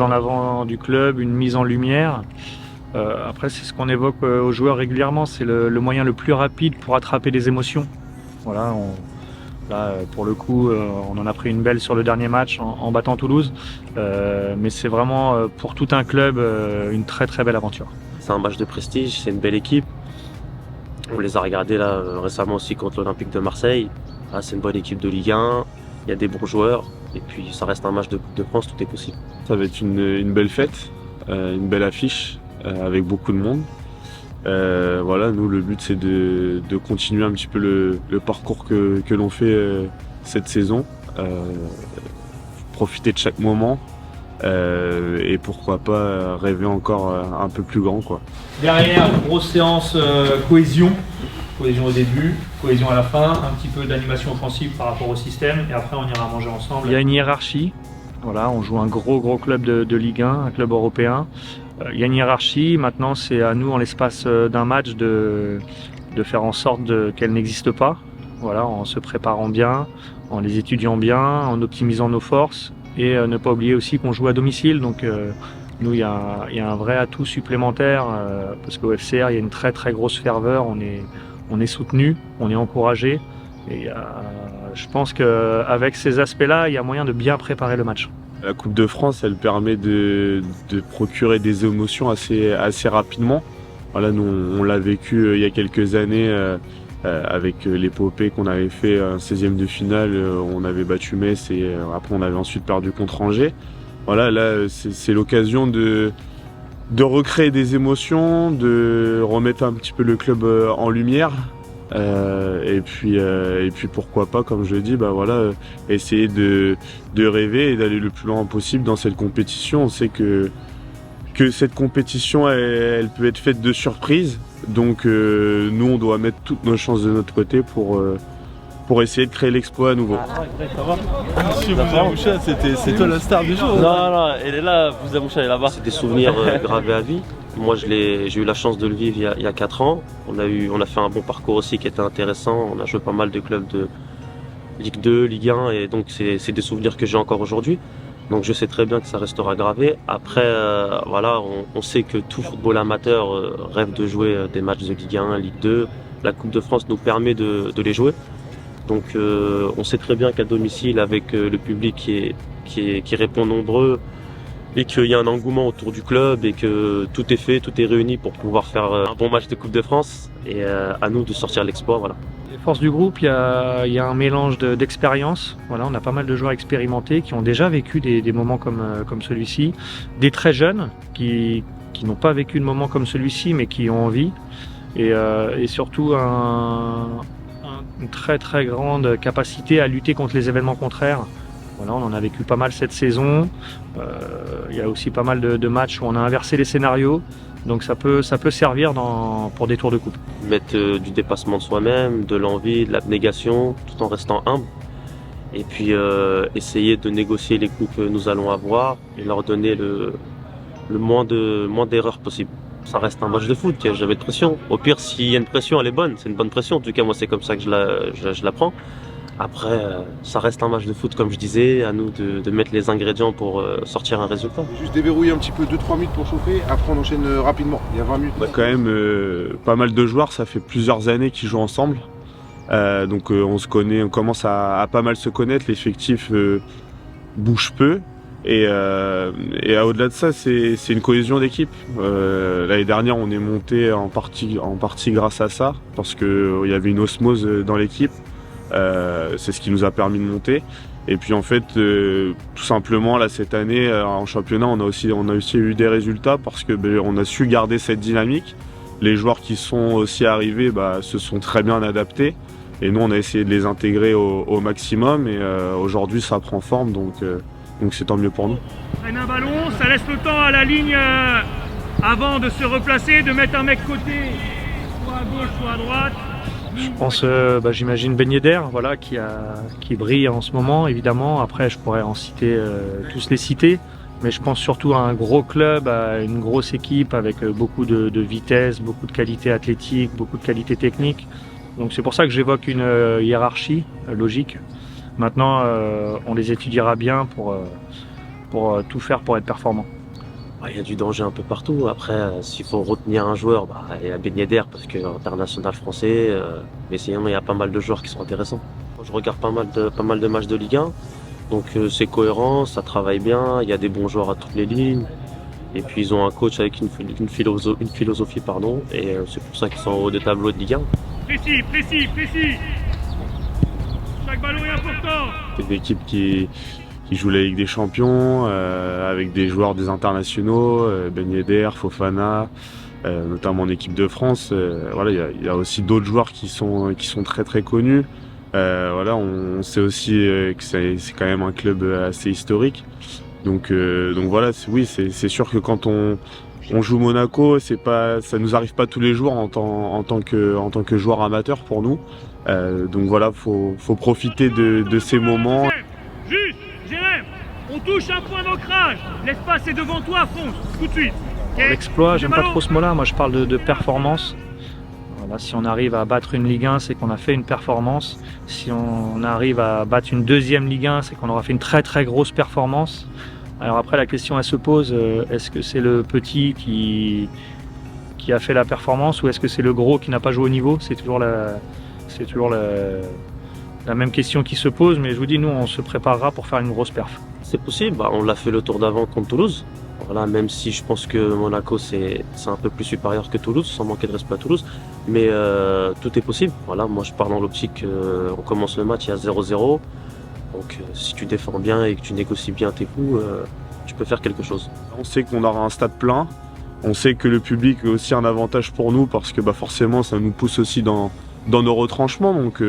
en avant du club, une mise en lumière. Après, c'est ce qu'on évoque aux joueurs régulièrement, c'est le moyen le plus rapide pour attraper des émotions. Voilà, là, pour le coup, on en a pris une belle sur le dernier match en battant Toulouse. Mais c'est vraiment pour tout un club une très très belle aventure. C'est un match de prestige, c'est une belle équipe. On les a regardés là récemment aussi contre l'Olympique de Marseille. Ah, c'est une bonne équipe de Ligue 1, il y a des bons joueurs. Et puis ça reste un match de Coupe de France, tout est possible. Ça va être une belle fête, une belle affiche avec beaucoup de monde. Voilà, nous le but c'est de continuer un petit peu le parcours que l'on fait cette saison, profiter de chaque moment et pourquoi pas rêver encore un peu plus grand, quoi. Derrière, grosse séance cohésion au début, cohésion à la fin, un petit peu d'animation offensive par rapport au système et après on ira manger ensemble. Il y a une hiérarchie, voilà, on joue un gros club de Ligue 1, un club européen. Il y a une hiérarchie, maintenant c'est à nous en l'espace d'un match de faire en sorte qu'elle n'existe pas, voilà, en se préparant bien, en les étudiant bien, en optimisant nos forces et ne pas oublier aussi qu'on joue à domicile, donc nous il y a un vrai atout supplémentaire parce qu'au FCR il y a une très grosse ferveur, on est soutenu, on est encouragé et je pense qu'avec ces aspects-là il y a moyen de bien préparer le match. La Coupe de France, elle permet de procurer des émotions assez rapidement. Voilà, nous, on l'a vécu il y a quelques années avec l'épopée qu'on avait fait un 16e de finale. On avait battu Metz et après on avait ensuite perdu contre Angers. Voilà, là, c'est l'occasion de recréer des émotions, de remettre un petit peu le club en lumière. Et puis pourquoi pas, comme je dis, voilà, essayer de rêver et d'aller le plus loin possible dans cette compétition. On sait que cette compétition elle peut être faite de surprises, donc nous on doit mettre toutes nos chances de notre côté pour essayer de créer l'exploit à nouveau. Monsieur Bouzamoucha, c'est toi la star du jour. Non, elle est là, Bouzamoucha, elle est là-bas. C'est des souvenirs gravés à vie. Moi, j'ai eu la chance de le vivre il y a 4 ans. On a fait un bon parcours aussi qui était intéressant. On a joué pas mal de clubs de Ligue 2, Ligue 1, et donc c'est des souvenirs que j'ai encore aujourd'hui. Donc je sais très bien que ça restera gravé. Après, voilà, on sait que tout football amateur rêve de jouer des matchs de Ligue 1, Ligue 2. La Coupe de France nous permet de les jouer. Donc on sait très bien qu'à domicile, avec le public qui répond nombreux, et qu'il y a un engouement autour du club et que tout est fait, tout est réuni pour pouvoir faire un bon match de Coupe de France, et à nous de sortir l'exploit, voilà. Les forces du groupe, il y a un mélange d'expérience. Voilà, on a pas mal de joueurs expérimentés qui ont déjà vécu des moments comme celui-ci, des très jeunes qui n'ont pas vécu de moments comme celui-ci mais qui ont envie, et surtout une très grande capacité à lutter contre les événements contraires. Voilà, on en a vécu pas mal cette saison. Il y a aussi pas mal de matchs où on a inversé les scénarios. Donc ça peut servir pour des tours de coupe. Mettre du dépassement de soi-même, de l'envie, de l'abnégation, tout en restant humble. Et puis essayer de négocier les coups que nous allons avoir et leur donner le moins d'erreurs possible. Ça reste un match de foot, il n'y a jamais de pression. Au pire, s'il y a une pression, elle est bonne. C'est une bonne pression. En tout cas, moi, c'est comme ça que je la prends. Après, ça reste un match de foot, comme je disais, à nous de mettre les ingrédients pour sortir un résultat. Juste déverrouiller un petit peu 2-3 minutes pour chauffer, après on enchaîne rapidement, il y a 20 minutes. On a quand même pas mal de joueurs, ça fait plusieurs années qu'ils jouent ensemble. Donc on se connaît, on commence à pas mal se connaître, l'effectif bouge peu. Et au-delà de ça, c'est une cohésion d'équipe. L'année dernière, on est monté en partie grâce à ça, parce qu'il y avait une osmose dans l'équipe. C'est ce qui nous a permis de monter. Et puis en fait, tout simplement là cette année en championnat, on a aussi eu des résultats parce que on a su garder cette dynamique. Les joueurs qui sont aussi arrivés se sont très bien adaptés et nous on a essayé de les intégrer au maximum. Et aujourd'hui ça prend forme, donc c'est tant mieux pour nous. Prenne un ballon, ça laisse le temps à la ligne avant de se replacer, de mettre un mec côté, soit à gauche, soit à droite. Je pense, j'imagine Ben Yedder, voilà, qui brille en ce moment, évidemment. Après, je pourrais en citer, tous les citer. Mais je pense surtout à un gros club, à une grosse équipe avec beaucoup de vitesse, beaucoup de qualité athlétique, beaucoup de qualité technique. Donc c'est pour ça que j'évoque une hiérarchie logique. Maintenant, on les étudiera bien pour tout faire pour être performants. Il y a du danger un peu partout. Après, s'il faut retenir un joueur, il y a Ben Yedder parce que international français. Mais sinon, il y a pas mal de joueurs qui sont intéressants. Je regarde pas mal de matchs de Ligue 1. Donc c'est cohérent, ça travaille bien. Il y a des bons joueurs à toutes les lignes. Et puis ils ont un coach avec une philosophie, et c'est pour ça qu'ils sont en haut des tableaux de Ligue 1. Précis. Chaque ballon est important. C'est une équipe qui joue la Ligue des Champions, avec des joueurs des internationaux, Ben Yedder, Fofana, notamment en équipe de France. Voilà, il y a aussi d'autres joueurs qui sont très très connus. Voilà, on sait aussi que c'est quand même un club assez historique. Donc voilà, oui, c'est sûr que quand on joue Monaco, ça nous arrive pas tous les jours en tant que joueur amateur pour nous. Donc voilà, faut profiter de ces moments. Juste, Jérém, on touche un point d'ancrage. L'espace est devant toi, fonce, tout de suite. Okay. L'exploit, j'aime pas trop ce mot-là, moi je parle de performance. Voilà, si on arrive à battre une Ligue 1, c'est qu'on a fait une performance. Si on arrive à battre une deuxième Ligue 1, c'est qu'on aura fait une très très grosse performance. Alors après la question elle se pose, est-ce que c'est le petit qui a fait la performance ou est-ce que c'est le gros qui n'a pas joué au niveau? C'est toujours la même question qui se pose, mais je vous dis, nous on se préparera pour faire une grosse perf. C'est possible, on l'a fait le tour d'avant contre Toulouse. Voilà, même si je pense que Monaco c'est un peu plus supérieur que Toulouse, sans manquer de respect à Toulouse. Mais tout est possible. Voilà, moi je pars dans l'optique, on commence le match, il y a 0-0. Donc si tu défends bien et que tu négocies bien tes coups, tu peux faire quelque chose. On sait qu'on aura un stade plein. On sait que le public est aussi un avantage pour nous parce que forcément ça nous pousse aussi dans nos retranchements. Donc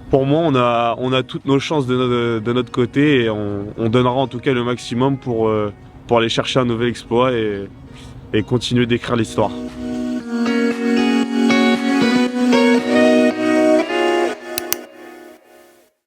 pour moi on a toutes nos chances de notre côté et on donnera en tout cas le maximum pour aller chercher un nouvel exploit et continuer d'écrire l'histoire.